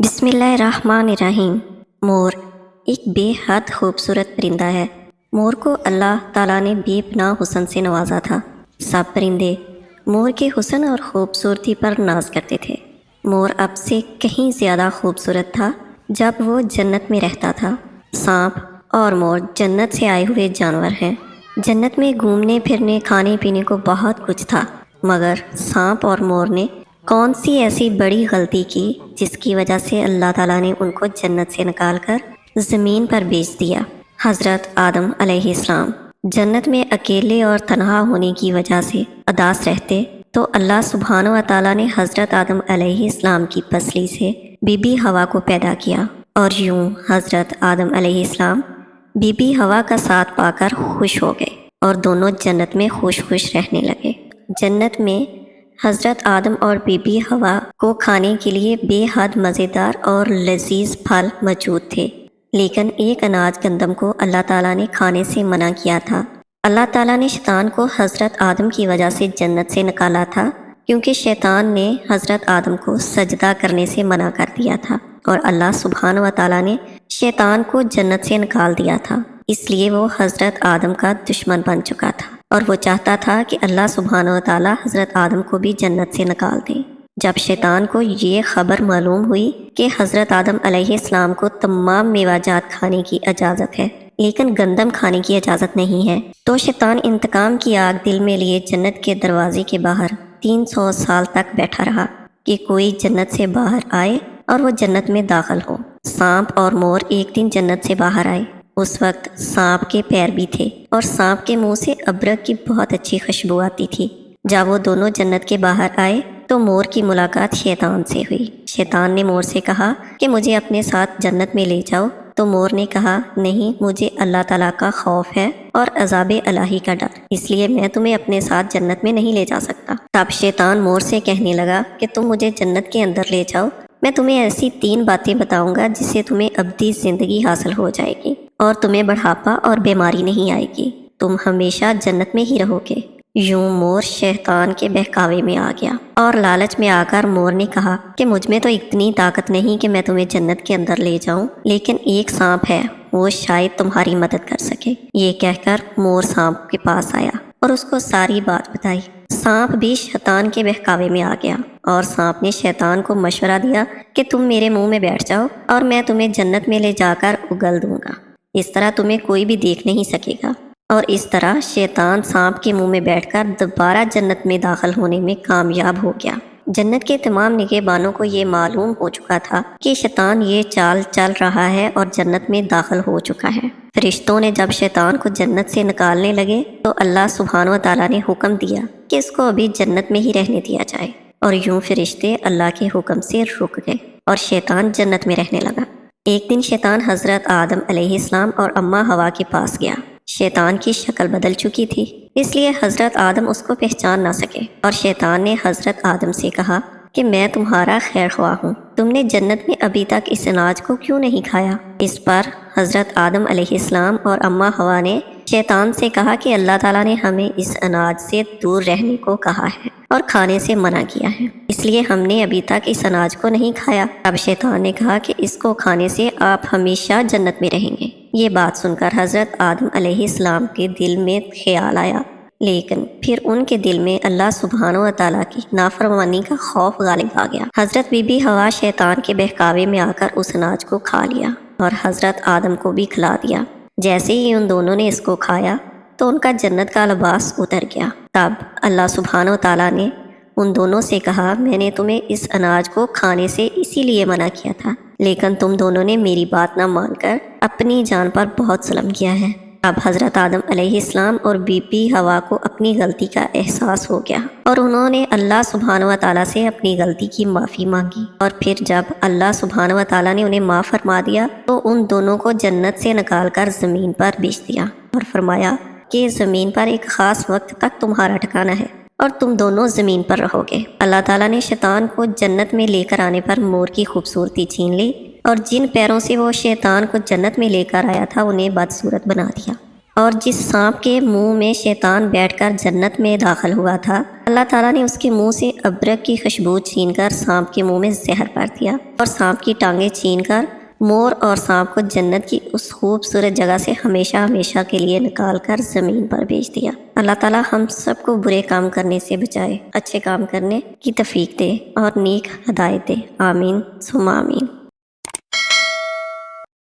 بسم اللہ الرحمن الرحیم۔ مور ایک بے حد خوبصورت پرندہ ہے۔ مور کو اللہ تعالیٰ نے بے پناہ حسن سے نوازا تھا۔ سب پرندے مور کے حسن اور خوبصورتی پر ناز کرتے تھے۔ مور اب سے کہیں زیادہ خوبصورت تھا جب وہ جنت میں رہتا تھا۔ سانپ اور مور جنت سے آئے ہوئے جانور ہیں۔ جنت میں گھومنے پھرنے کھانے پینے کو بہت کچھ تھا، مگر سانپ اور مور نے کون سی ایسی بڑی غلطی کی جس کی وجہ سے اللہ تعالیٰ نے ان کو جنت سے نکال کر زمین پر بھیج دیا۔ حضرت آدم علیہ السلام جنت میں اکیلے اور تنہا ہونے کی وجہ سے اداس رہتے تو اللہ سبحانہ و تعالیٰ نے حضرت آدم علیہ السلام کی پسلی سے بی بی حوا کو پیدا کیا، اور یوں حضرت آدم علیہ السلام بی بی حوا کا ساتھ پا کر خوش ہو گئے اور دونوں جنت میں خوش خوش رہنے لگے۔ جنت میں حضرت آدم اور بی بی حوا کو کھانے کے لیے بے حد مزیدار اور لذیذ پھل موجود تھے، لیکن ایک اناج گندم کو اللہ تعالیٰ نے کھانے سے منع کیا تھا۔ اللہ تعالیٰ نے شیطان کو حضرت آدم کی وجہ سے جنت سے نکالا تھا، کیونکہ شیطان نے حضرت آدم کو سجدہ کرنے سے منع کر دیا تھا، اور اللہ سبحانہ و تعالیٰ نے شیطان کو جنت سے نکال دیا تھا، اس لیے وہ حضرت آدم کا دشمن بن چکا تھا، اور وہ چاہتا تھا کہ اللہ سبحانہ و تعالیٰ حضرت آدم کو بھی جنت سے نکال دیں۔ جب شیطان کو یہ خبر معلوم ہوئی کہ حضرت آدم علیہ السلام کو تمام میوہ جات کھانے کی اجازت ہے لیکن گندم کھانے کی اجازت نہیں ہے، تو شیطان انتقام کی آگ دل میں لیے جنت کے دروازے کے باہر 300 سال تک بیٹھا رہا کہ کوئی جنت سے باہر آئے اور وہ جنت میں داخل ہو۔ سانپ اور مور ایک دن جنت سے باہر آئے۔ اس وقت سانپ کے پیر بھی تھے اور سانپ کے منہ سے ابرک کی بہت اچھی خوشبو آتی تھی۔ جب وہ دونوں جنت کے باہر آئے تو مور کی ملاقات شیطان سے ہوئی۔ شیطان نے مور سے کہا کہ مجھے اپنے ساتھ جنت میں لے جاؤ، تو مور نے کہا نہیں، مجھے اللہ تعالیٰ کا خوف ہے اور عذاب الہی کا ڈر، اس لیے میں تمہیں اپنے ساتھ جنت میں نہیں لے جا سکتا۔ تب شیطان مور سے کہنے لگا کہ تم مجھے جنت کے اندر لے جاؤ، میں تمہیں ایسی 3 باتیں بتاؤں گا جس سے تمہیں ابدی زندگی حاصل ہو جائے گی اور تمہیں بڑھاپا اور بیماری نہیں آئے گی، تم ہمیشہ جنت میں ہی رہو گے۔ یوں مور شیطان کے بہکاوے میں آ گیا اور لالچ میں آ کر مور نے کہا کہ مجھ میں تو اتنی طاقت نہیں کہ میں تمہیں جنت کے اندر لے جاؤں، لیکن ایک سانپ ہے، وہ شاید تمہاری مدد کر سکے۔ یہ کہہ کر مور سانپ کے پاس آیا اور اس کو ساری بات بتائی۔ سانپ بھی شیطان کے بہکاوے میں آ گیا اور سانپ نے شیطان کو مشورہ دیا کہ تم میرے منہ میں بیٹھ جاؤ اور میں تمہیں جنت میں لے جا کر اگل دوں گا، اس طرح تمہیں کوئی بھی دیکھ نہیں سکے گا۔ اور اس طرح شیطان سانپ کے منہ میں بیٹھ کر دوبارہ جنت میں داخل ہونے میں کامیاب ہو گیا۔ جنت کے تمام نگہبانوں کو یہ معلوم ہو چکا تھا کہ شیطان یہ چال چل رہا ہے اور جنت میں داخل ہو چکا ہے۔ فرشتوں نے جب شیطان کو جنت سے نکالنے لگے تو اللہ سبحانہ و تعالیٰ نے حکم دیا کہ اس کو ابھی جنت میں ہی رہنے دیا جائے، اور یوں فرشتے اللہ کے حکم سے رک گئے اور شیطان جنت میں رہنے لگا۔ ایک دن شیطان حضرت آدم علیہ السلام اور اماں حوا کے پاس گیا۔ شیطان کی شکل بدل چکی تھی، اس لیے حضرت آدم اس کو پہچان نہ سکے، اور شیطان نے حضرت آدم سے کہا کہ میں تمہارا خیر خواہ ہوں، تم نے جنت میں ابھی تک اس اناج کو کیوں نہیں کھایا؟ اس پر حضرت آدم علیہ السلام اور اماں حوا نے شیطان سے کہا کہ اللہ تعالیٰ نے ہمیں اس اناج سے دور رہنے کو کہا ہے اور کھانے سے منع کیا ہے، اس لیے ہم نے ابھی تک اس اناج کو نہیں کھایا۔ اب شیطان نے کہا کہ اس کو کھانے سے آپ ہمیشہ جنت میں رہیں گے۔ یہ بات سن کر حضرت آدم علیہ السلام کے دل میں خیال آیا، لیکن پھر ان کے دل میں اللہ سبحانہ و تعالیٰ کی نافرمانی کا خوف غالب آ گیا۔ حضرت بی بی حوا شیطان کے بہکاوے میں آ کر اس اناج کو کھا لیا اور حضرت آدم کو بھی کھلا دیا۔ جیسے ہی ان دونوں نے اس کو کھایا تو ان کا جنت کا لباس اتر گیا۔ تب اللہ سبحانہ و تعالیٰ نے ان دونوں سے کہا میں نے تمہیں اس اناج کو کھانے سے اسی لیے منع کیا تھا، لیکن تم دونوں نے میری بات نہ مان کر اپنی جان پر بہت ظلم کیا ہے۔ اب حضرت آدم علیہ السلام اور بی بی حوا کو اپنی غلطی کا احساس ہو گیا اور انہوں نے اللہ سبحانہ و تعالیٰ سے اپنی غلطی کی معافی مانگی، اور پھر جب اللہ سبحانہ و تعالیٰ نے انہیں معاف فرما دیا تو ان دونوں کو جنت سے نکال کر زمین پر بھیج دیا اور فرمایا کہ زمین پر ایک خاص وقت تک تمہارا ٹھکانہ ہے اور تم دونوں زمین پر رہو گے۔ اللہ تعالیٰ نے شیطان کو جنت میں لے کر آنے پر مور کی خوبصورتی چھین لی، اور جن پیروں سے وہ شیطان کو جنت میں لے کر آیا تھا انہیں بدصورت بنا دیا، اور جس سانپ کے منہ میں شیطان بیٹھ کر جنت میں داخل ہوا تھا اللہ تعالیٰ نے اس کے منہ سے ابرک کی خوشبو چھین کر سانپ کے منہ میں زہر بھر دیا اور سانپ کی ٹانگیں چھین کر مور اور سانپ کو جنت کی اس خوبصورت جگہ سے ہمیشہ ہمیشہ کے لیے نکال کر زمین پر بھیج دیا۔ اللہ تعالیٰ ہم سب کو برے کام کرنے سے بچائے، اچھے کام کرنے کی توفیق دے اور نیک ہدایت دے۔ آمین ثم آمین۔